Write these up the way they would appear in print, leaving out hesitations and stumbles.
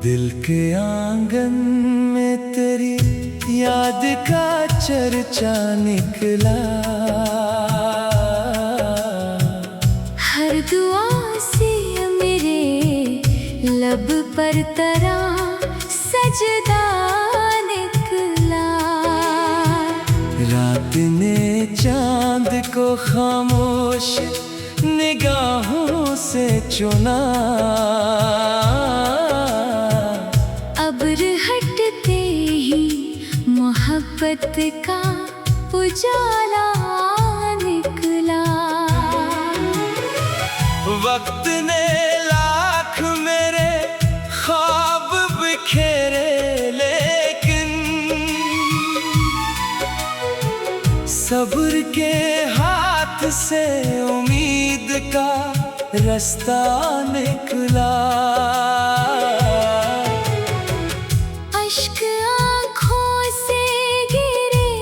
दिल के आंगन में तेरी याद का चर्चा निकला। हर दुआ से मेरे लब पर तेरा सजदा निकला। रात ने चांद को खामोश निगाहों से चुना। अब्र हटते ही मोहब्बत का उजाला निकला। वक्त ने लाख मेरे ख्वाब बिखेरे, लेकिन सब्र के हाथ से उम्मीद का रास्ता निकला। अश्क आँखों से गिरे,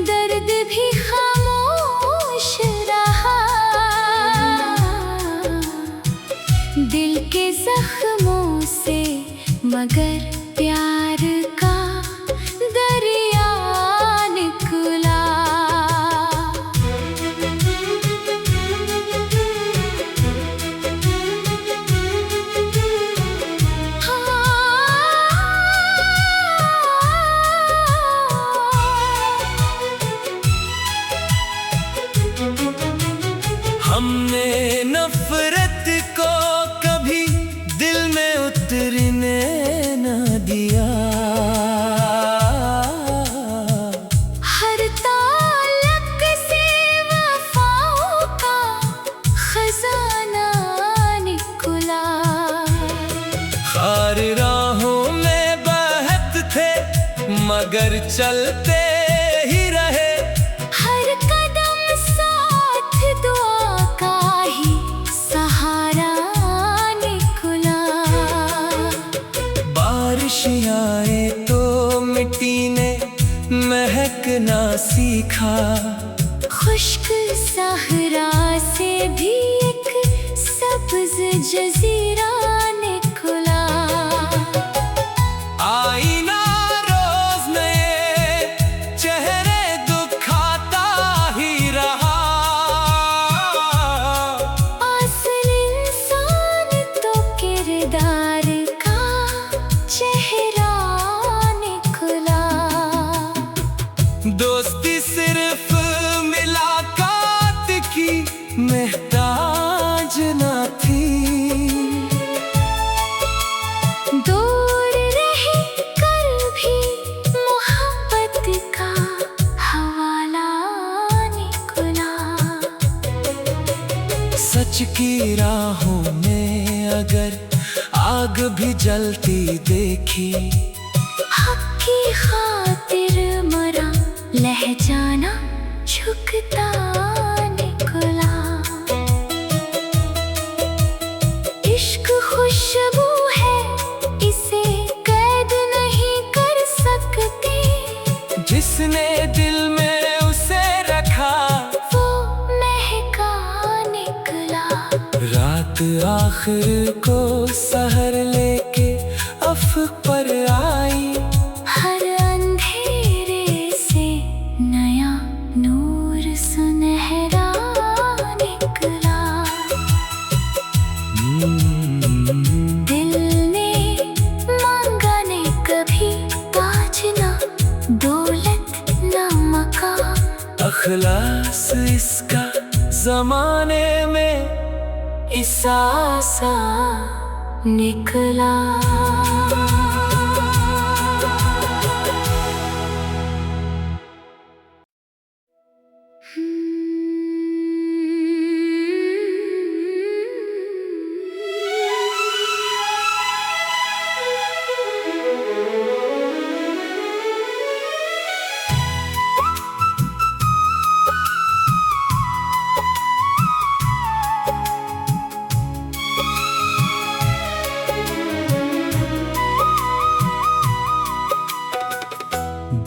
दर्द भी खामोश रहा। दिल के जख्मों से मगर प्यार का दरिया निकला। हमने नफरत को कभी दिल में उतरने न दिया। हर ताल्लुक से वफाओं का खजाना निकला। खार राहों में बहत थे मगर चलते ही रहे। हर कदम साथ दुआ का ही सहारा निकला। बारिश आए तो मिट्टी ने महकना सीखा। खुश्क सहरा से भी एक सब्ज जजीरा निकला। आईना रोज नए चेहरे दिखाता ही रहा। असल इंसान तो किरदार का चेहरा निकला। दोस्ती सिर्फ मुलाकात की मोहताज न थी। दूर रह कर भी मोहब्बत का हवाला निकला। सच की राहों में अगर आग भी जलती देखी। हक की खातिर मरा लहजाना झुकता निकला। इश्क खुशबू है, इसे कैद नहीं कर सकते। जिसने दिल में उसे रखा वो महका निकला। रात आखिर को सहर लेके अफ़क़ पर आई। हर अंधेरे से नया नूर सुनहरा निकला। दिल ने मांगा ने कभी ताज ना दौलत ना मकाम। अखलास इसका जमाने में इसासा निकला।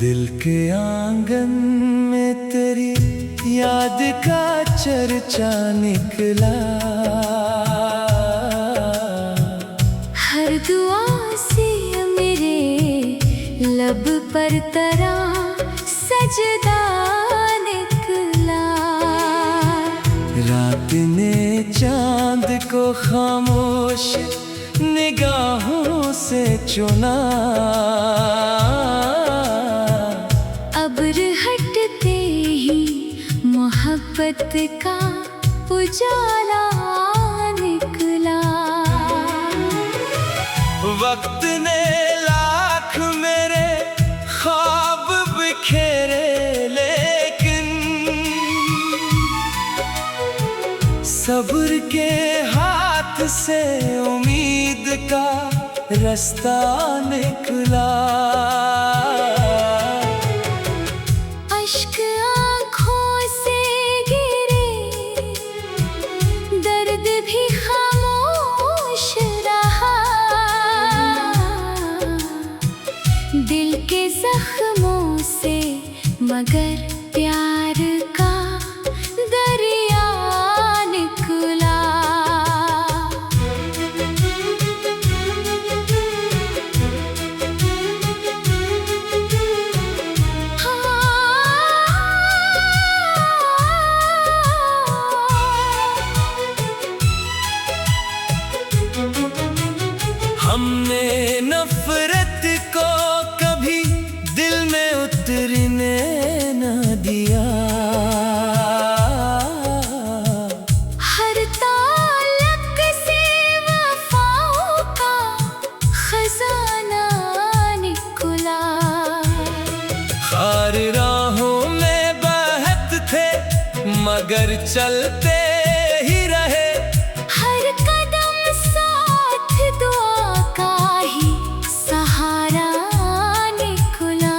दिल के आंगन में तेरी याद का चर्चा निकला। हर दुआ से मेरे लब पर तेरा सजदा निकला। रात ने चांद को खामोश निगाहों से चुना। अब्र हटते ही मोहब्बत का उजाला निकला। वक्त ने लाख मेरे ख्वाब बिखेरे, लेकिन सब्र के हाथ से उम्मीद का रास्ता निकला। अश्क आँखों से गिरे, दर्द भी खामोश रहा। दिल के जख्मों से मगर प्यार का दरिया निकला। हमने नफरत को कभी दिल में उतरने न दिया। हर ताल्लुक से वफाओं का खजाना निकला। खार राहों में बहत थे मगर चलते ही रहे। हर कदम साथ दुआ का ही सहारा निकला।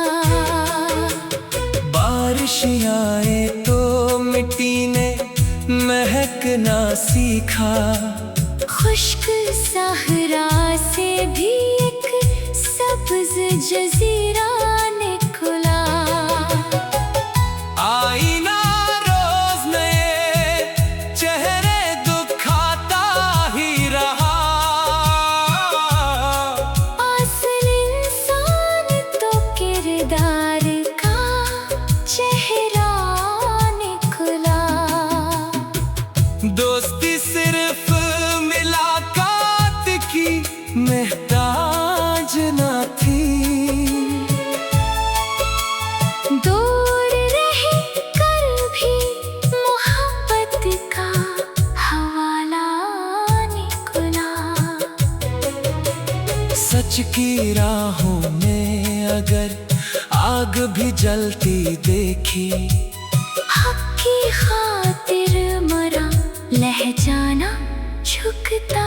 बारिश आए तो मिट्टी ने महकना सीखा। खुश्क सहरा से भी एक सब्ज जजीरा निकला। आईना रोज नए चेहरे दिखाता ही रहा। असल इंसान तो किरदार का चेहरा निकला। दोस्ती सिर्फ मुलाकात की मोहताज न थी। दूर रह कर भी मोहब्बत का हवाला निकला। सच की राहों में अगर आग भी जलती देखी। हक की खातिर मरा लहजाना झुकता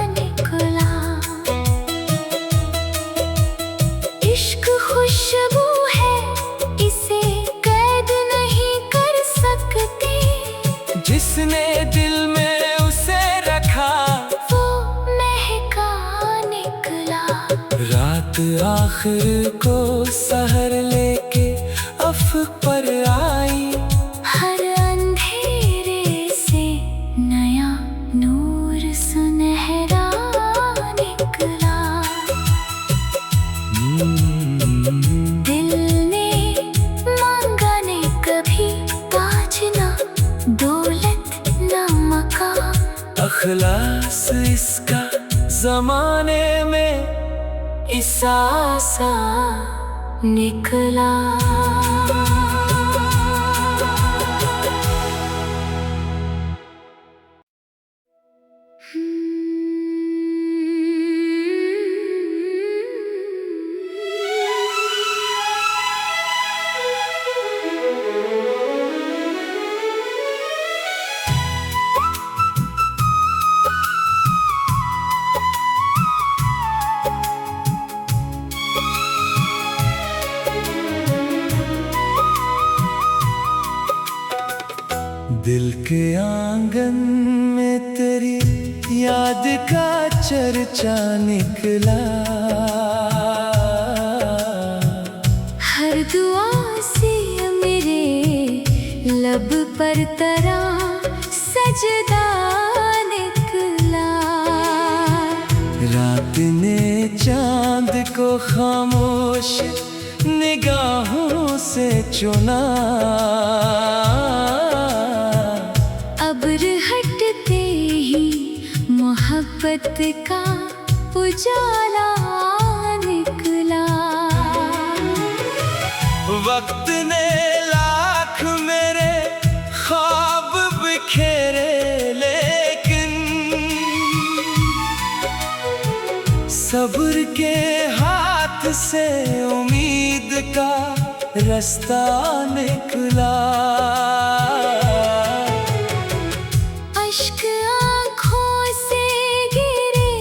निकला। इश्क खुशबू है, इसे कैद नहीं कर सकते। जिसने दिल में उसे रखा वो महका निकला। रात आखिर को सहर लेके अफ़क़ पर आई। हर अंधेरे से नया नूर सुनहरा निकला। दिल ने मांगा ने कभी ताज ना दौलत ना मकान। अखलास इसका जमाने में इसासा निकला। दिल के आंगन में तेरी याद का चर्चा निकला। हर को खामोश निगाहों से चुना। अब्र हटते ही मोहब्बत का उजाला निकला। वक्त ने लाख मेरे ख्वाब बिखेरे, लेकिन सब्र के हाथ से उम्मीद का रास्ता निकला। अश्क आँखों से गिरे,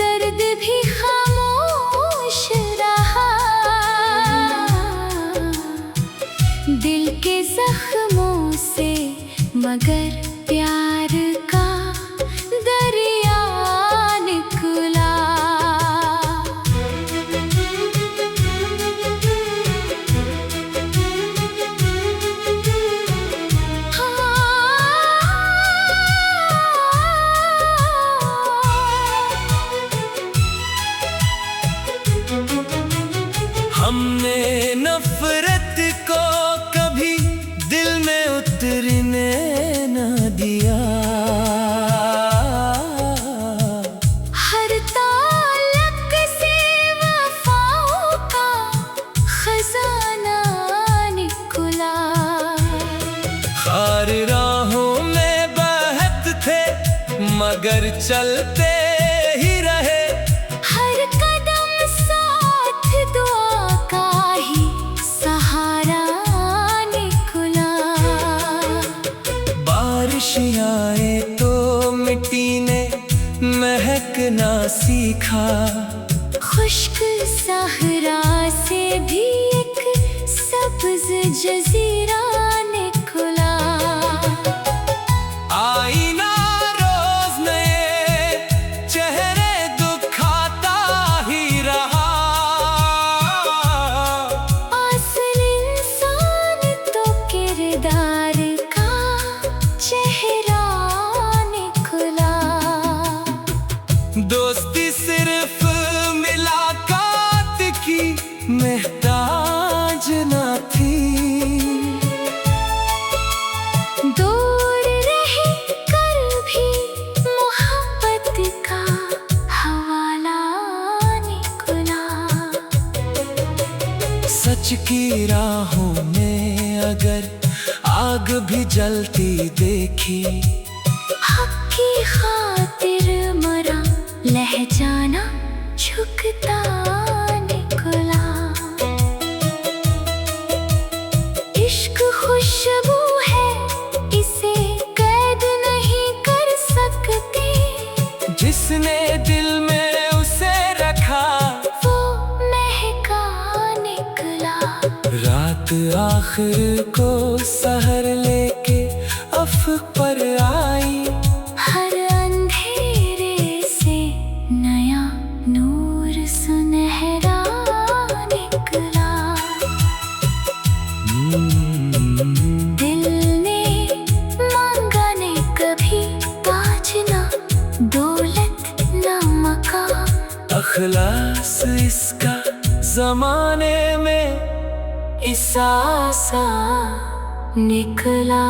दर्द भी खामोश रहा। दिल के जख्मों से मगर प्यार का दरिया निकला। हमने नफरत को कभी दिल में उतरने न दिया। हर ताल्लुक से वफाओं का खजाना निकला। खार राहों में बहत थे मगर चलते ही रहे। हर कदम साथ दुआ का ही सहारा निकला। बारिश आए तो मिट्टी ने महकना सीखा। खुश्क सहरा से भी एक सब्ज जजीरा निकला। आईना रोज नए चेहरे दिखाता ही रहा। असल इंसान तो किरदार का चेहरा निकला। दोस्ती सिर्फ मुलाकात की मोहताज न थी। दूर रह कर भी मोहब्बत का हवाला निकला। सच की राहों में अगर आग भी जलती देखी। हक की खातिर मरा लहजाना झुकता निकला। इश्क खुशबू है, इसे कैद नहीं कर सकते। जिसने दिल में उसे रखा वो महका निकला। रात आखिर को सहर लेके अफ़क़ पर आई। हर अंधेरे से नया नूर सुनहरा निकला। दिल ने मांगा ने कभी ताज ना दौलत ना मकान। अखलास इसका जमाने में इसासा निकला।